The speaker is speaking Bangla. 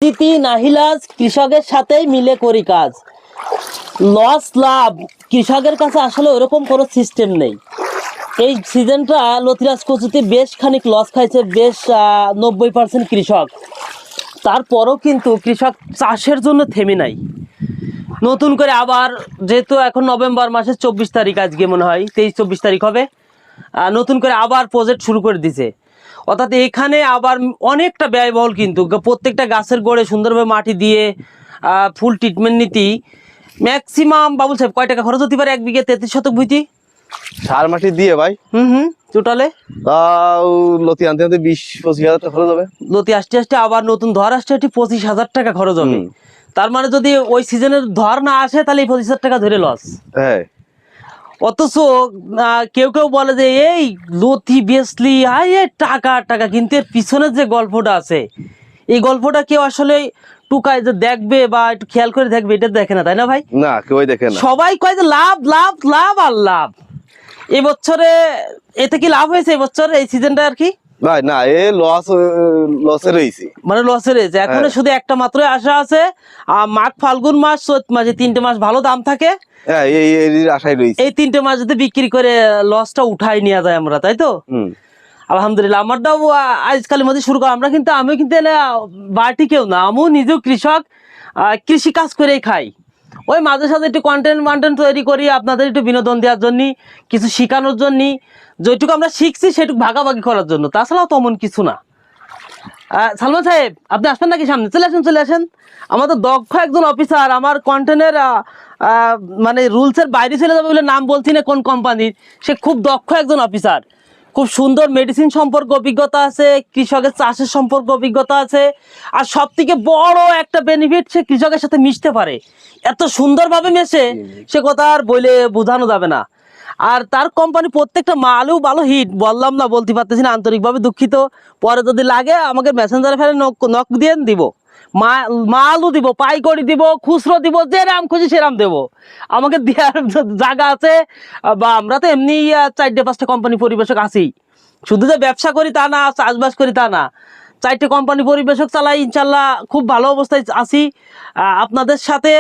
নীতি নাহিলাজ কৃষকের সাথেই মিলে করি কাজ। লস লাভ কৃষকের কাছে আসলে ওরকম কোনো সিস্টেম নেই। এই সিজনটা লতিরাজ কচুতে বেশ খানিক লস খাইছে, বেশ 90% কৃষক। তারপরও কিন্তু কৃষক চাষের জন্য থেমে নাই। নতুন করে আবার, যেহেতু এখন নভেম্বর মাসের 24 তারিখ, আজকে মনে হয় 23-24 তারিখ হবে, নতুন করে আবার প্রজেক্ট শুরু করে দিছে। অর্থাৎ এখানে আবার অনেকটা ব্যয়বহুল, কিন্তু প্রত্যেকটা গাছের গোড়ে সুন্দরভাবে মাটি দিয়ে ফুল ট্রিটমেন্ট নীতি ম্যাক্সিমাম বাবুল সাহেব কয় টাকা খরচ হতে পারে 1 বিঘে 33 শতক ভুইতে? সার মাটি দিয়ে ভাই টোটালে তাও লতি আনতে আনতে 20-25 হাজার টাকা খরচ হবে। লতি আসতে আসতে আবার নতুন ধর আসতে আসতে 25,000 টাকা খরচ হবে। তার মানে যদি ওই সিজনের ধর না আসে তাহলে এই 25,000 টাকা ধরে লস। হ্যাঁ, অথচ কেউ কেউ বলে যে এই লতি বেচলি টাকা টাকা, কিন্তু এর পিছনের যে গল্পটা আছে, এই গল্পটা কেউ আসলে টুকায় যে দেখবে বা একটু খেয়াল করে দেখবে, এটা দেখে না, তাই না ভাই? না কেউ দেখে না, সবাই কয় যে লাভ লাভ লাভ আর লাভ। এবছরে এতে কি লাভ হয়েছে এবছর এই সিজনটা আর কি? ভাই না, এ লসে রয়েছে, মানে লসে রয়েছে। এখন শুধু একটা মাত্র আশা আছে, মাঘ ফাল্গুন মাস চৈত মাসে 3টে মাস ভালো দাম থাকে। হ্যাঁ এই আশায় রয়েছে। এই 3টে মাস যদি বিক্রি করে লসটা উঠাই নেওয়া যায় আমরা, তাই তো? আলহামদুলিল্লাহ। আমারটাও আজকালের মধ্যে শুরু করা। আমিও কিন্তু বাড়তি কেউ না, আমিও নিজেও কৃষক, কৃষি কাজ করেই খাই। ওই মাঝে সাঝে একটু কন্টেন্ট তৈরি করি আপনাদের একটু বিনোদন দেওয়ার জন্য, কিছু শেখানোর জন্য, যেটুকু আমরা শিখছি সেটুকু ভাগাভাগি করার জন্য, তাছাড়াও তেমন কিছু না। সালমান সাহেব, আপনি আসবেন নাকি সামনে? চলে আসেন। আমাদের দক্ষ একজন অফিসার, আমার কন্টেন্টের মানে রুলসের বাইরে চলে যাবে বলে নাম বলছি না কোন কোম্পানির, সে খুব দক্ষ একজন অফিসার। খুব সুন্দর মেডিসিন সম্পর্কে অভিজ্ঞতা আছে, কৃষকের চাষের সম্পর্কে অভিজ্ঞতা আছে, আর সব থেকে বড় একটা বেনিফিট, সে কৃষকের সাথে মিশতে পারে। এত সুন্দরভাবে মেশে, সে কথা আর বলে বোঝানো যাবে না। আর তার কোম্পানি প্রত্যেকটা মালও ভালো হিট, বললাম না, বলতে পারতেছি না, আন্তরিকভাবে দুঃখিত। পরে যদি লাগে আমাকে মেসেঞ্জারে ফেলে নক দিয়ে দিব, মালও দিব, পাইকারি দিব, খুচরো দিব, যেরাম খুঁজি সেরাম দেবো। আমাকে দেওয়ার জায়গা আছে, বা আমরা তো এমনি 4-5টা কোম্পানি পরিবেশক আছি। শুধু যে ব্যবসা করি তা না, চাষবাস করি তা না, 4টে কোম্পানি পরিবেশক চালাই, ইনশাল্লাহ খুব ভালো অবস্থায় আছি। আপনাদের সাথে